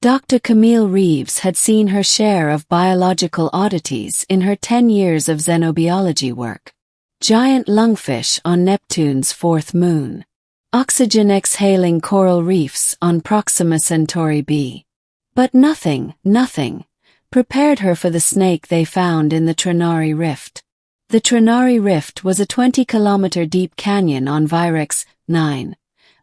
Dr. Camille Reeves had seen her share of biological oddities in her 10 years of xenobiology work. Giant lungfish on Neptune's fourth moon. Oxygen-exhaling coral reefs on Proxima Centauri b. But nothing, prepared her for the snake they found in the Trinari Rift. The Trinari Rift was a 20-kilometer deep canyon on Virex 9,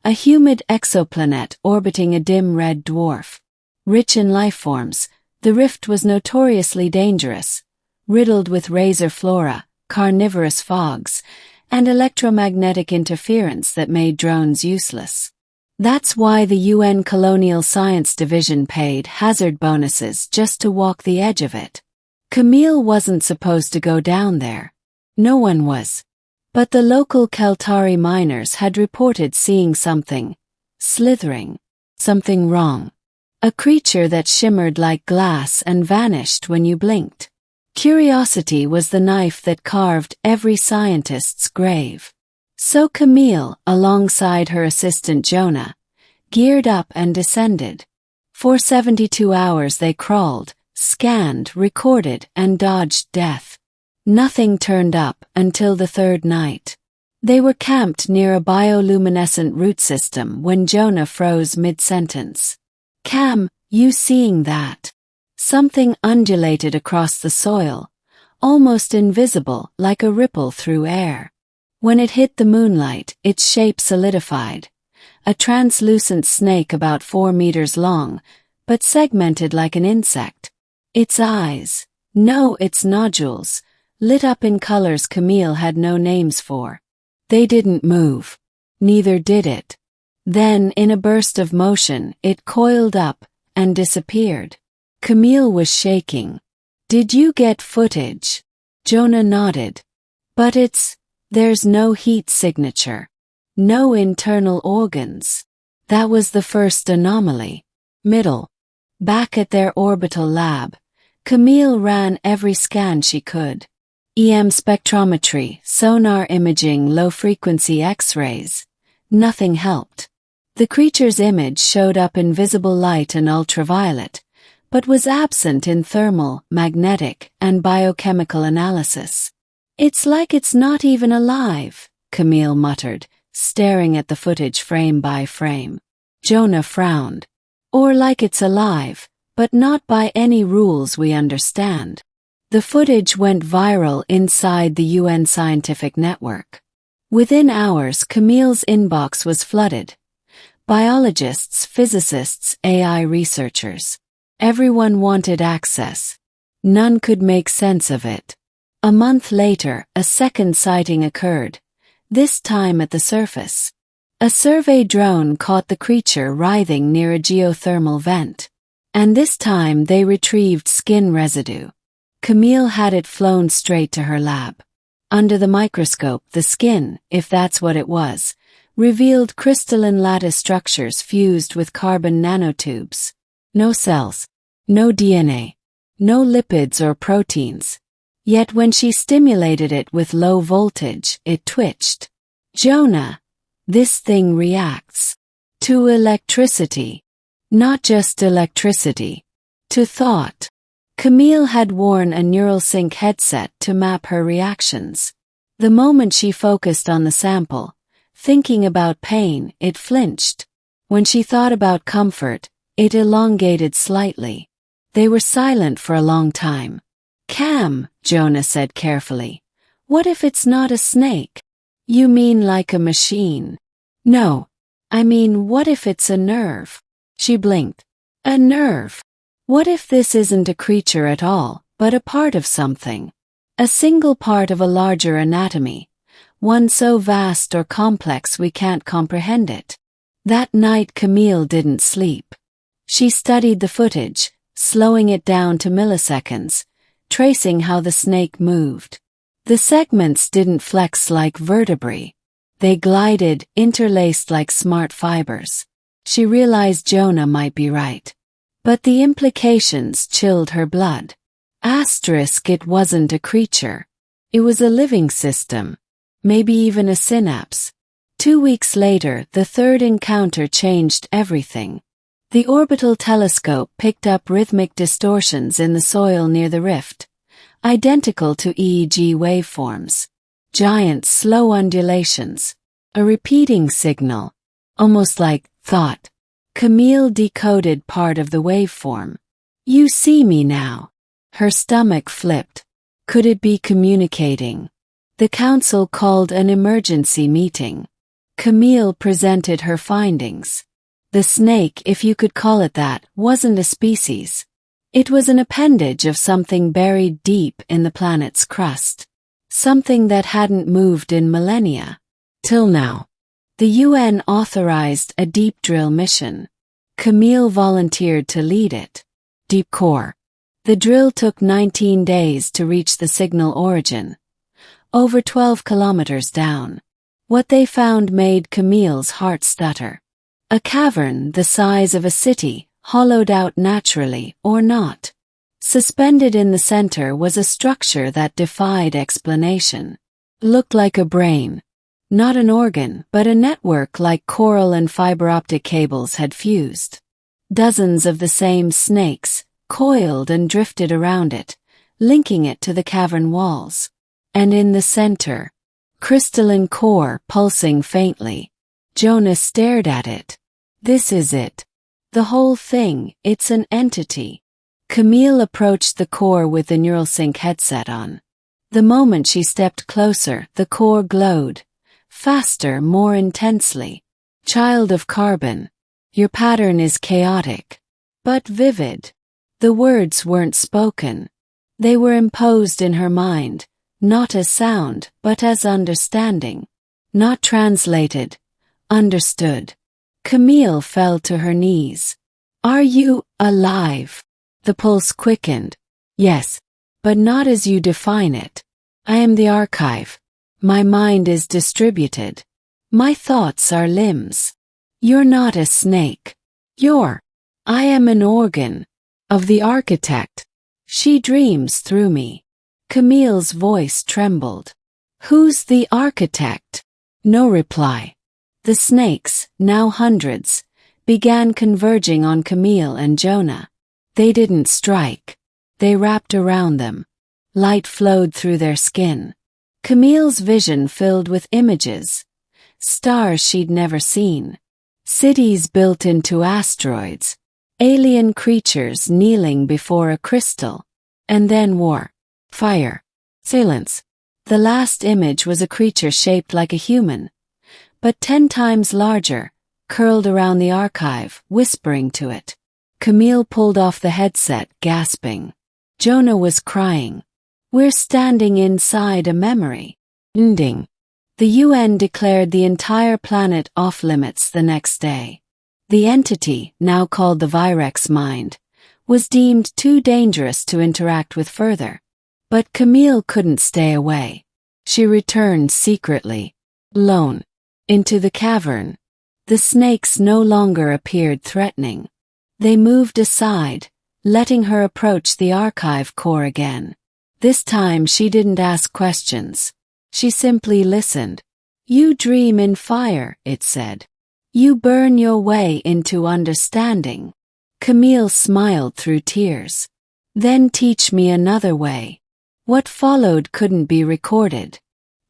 a humid exoplanet orbiting a dim red dwarf. Rich in lifeforms, the rift was notoriously dangerous, riddled with razor flora, carnivorous fogs, and electromagnetic interference that made drones useless. That's why the UN Colonial Science Division paid hazard bonuses just to walk the edge of it. Camille wasn't supposed to go down there. No one was. But the local Keltari miners had reported seeing something slithering, something wrong. A creature that shimmered like glass and vanished when you blinked. Curiosity was the knife that carved every scientist's grave. So Camille, alongside her assistant Jonah, geared up and descended. For 72 hours they crawled, scanned, recorded, and dodged death. Nothing turned up until the third night. They were camped near a bioluminescent root system when Jonah froze mid-sentence. "Cam, you seeing that?" Something undulated across the soil, almost invisible like a ripple through air. When it hit the moonlight, its shape solidified. A translucent snake about 4 meters long, but segmented like an insect. Its eyes, no, its nodules, lit up in colors Camille had no names for. They didn't move. Neither did it. Then, in a burst of motion, it coiled up and disappeared. Camille was shaking. "Did you get footage?" Jonah nodded. "But there's no heat signature. No internal organs." That was the first anomaly. Middle. Back at their orbital lab, Camille ran every scan she could. EM spectrometry, sonar imaging, low-frequency X-rays. Nothing helped. The creature's image showed up in visible light and ultraviolet, but was absent in thermal, magnetic, and biochemical analysis. "It's like it's not even alive," Camille muttered, staring at the footage frame by frame. Jonah frowned. "Or like it's alive, but not by any rules we understand." The footage went viral inside the UN scientific network. Within hours, Camille's inbox was flooded. Biologists, physicists, AI researchers. Everyone wanted access. None could make sense of it. A month later, a second sighting occurred, this time at the surface. A survey drone caught the creature writhing near a geothermal vent. And this time they retrieved skin residue. Camille had it flown straight to her lab. Under the microscope, the skin, if that's what it was, revealed crystalline lattice structures fused with carbon nanotubes. No cells. No DNA. No lipids or proteins. Yet when she stimulated it with low voltage, it twitched. "Jonah, this thing reacts to electricity. Not just electricity. To thought." Camille had worn a neural sync headset to map her reactions. The moment she focused on the sample, thinking about pain, it flinched. When she thought about comfort, it elongated slightly. They were silent for a long time. "Cam," Jonah said carefully, "what if it's not a snake?" "You mean like a machine?" "No. I mean, what if it's a nerve?" She blinked. "A nerve? What if this isn't a creature at all, but a part of something? A single part of a larger anatomy, one so vast or complex we can't comprehend it." That night Camille didn't sleep. She studied the footage, slowing it down to milliseconds, tracing how the snake moved. The segments didn't flex like vertebrae. They glided, interlaced like smart fibers. She realized Jonah might be right. But the implications chilled her blood. It wasn't a creature. It was a living system. Maybe even a synapse. 2 weeks later, the third encounter changed everything. The orbital telescope picked up rhythmic distortions in the soil near the rift, identical to EEG waveforms. Giant slow undulations. A repeating signal. Almost like thought. Camille decoded part of the waveform. You see me now. Her stomach flipped. Could it be communicating? The council called an emergency meeting. Camille presented her findings. The snake, if you could call it that, wasn't a species. It was an appendage of something buried deep in the planet's crust. Something that hadn't moved in millennia. Till now. The UN authorized a deep drill mission. Camille volunteered to lead it. Deep core. The drill took 19 days to reach the signal origin. Over 12 kilometers down. What they found made Camille's heart stutter. A cavern the size of a city, hollowed out naturally or not. Suspended in the center was a structure that defied explanation. Looked like a brain. Not an organ, but a network like coral and fiber optic cables had fused. Dozens of the same snakes coiled and drifted around it, linking it to the cavern walls. And in the center, crystalline core pulsing faintly. Jonah stared at it. This is it. The whole thing, it's an entity. Camille approached the core with the NeuralSync headset on. The moment she stepped closer, the core glowed. Faster, more intensely. Child of carbon. Your pattern is chaotic. But vivid. The words weren't spoken. They were imposed in her mind, not as sound, but as understanding. Not translated. Understood. Camille fell to her knees. Are you alive? The pulse quickened. Yes, but not as you define it. I am the archive. My mind is distributed. My thoughts are limbs. You're not a snake. I am an organ. Of the architect. She dreams through me. Camille's voice trembled. Who's the architect? No reply. The snakes, now hundreds, began converging on Camille and Jonah. They didn't strike. They wrapped around them. Light flowed through their skin. Camille's vision filled with images. Stars she'd never seen. Cities built into asteroids. Alien creatures kneeling before a crystal. And then war. Fire. Silence. The last image was a creature shaped like a human, but 10 times larger, curled around the archive, whispering to it. Camille pulled off the headset, gasping. Jonah was crying. We're standing inside a memory. Ending. The UN declared the entire planet off-limits the next day. The entity, now called the Virex mind, was deemed too dangerous to interact with further. But Camille couldn't stay away. She returned secretly, alone, into the cavern. The snakes no longer appeared threatening. They moved aside, letting her approach the archive core again. This time she didn't ask questions. She simply listened. You dream in fire, it said. You burn your way into understanding. Camille smiled through tears. Then teach me another way. What followed couldn't be recorded.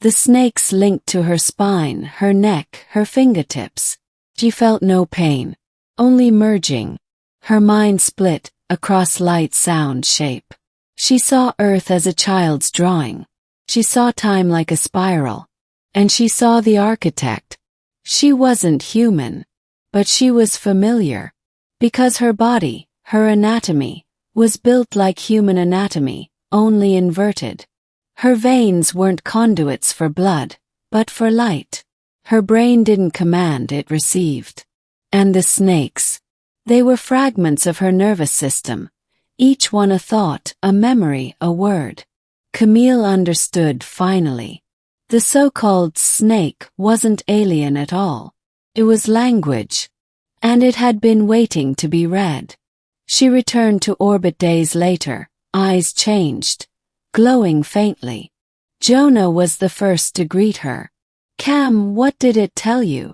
The snakes linked to her spine, her neck, her fingertips. She felt no pain, only merging. Her mind split across light, sound, shape. She saw Earth as a child's drawing. She saw time like a spiral. And she saw the architect. She wasn't human, but she was familiar. Because her body, her anatomy, was built like human anatomy, only inverted. Her veins weren't conduits for blood, but for light. Her brain didn't command, it received. And the snakes. They were fragments of her nervous system, each one a thought, a memory, a word. Camille understood finally. The so-called snake wasn't alien at all. It was language. And it had been waiting to be read. She returned to orbit days later, eyes changed, glowing faintly. Jonah was the first to greet her. Cam, what did it tell you?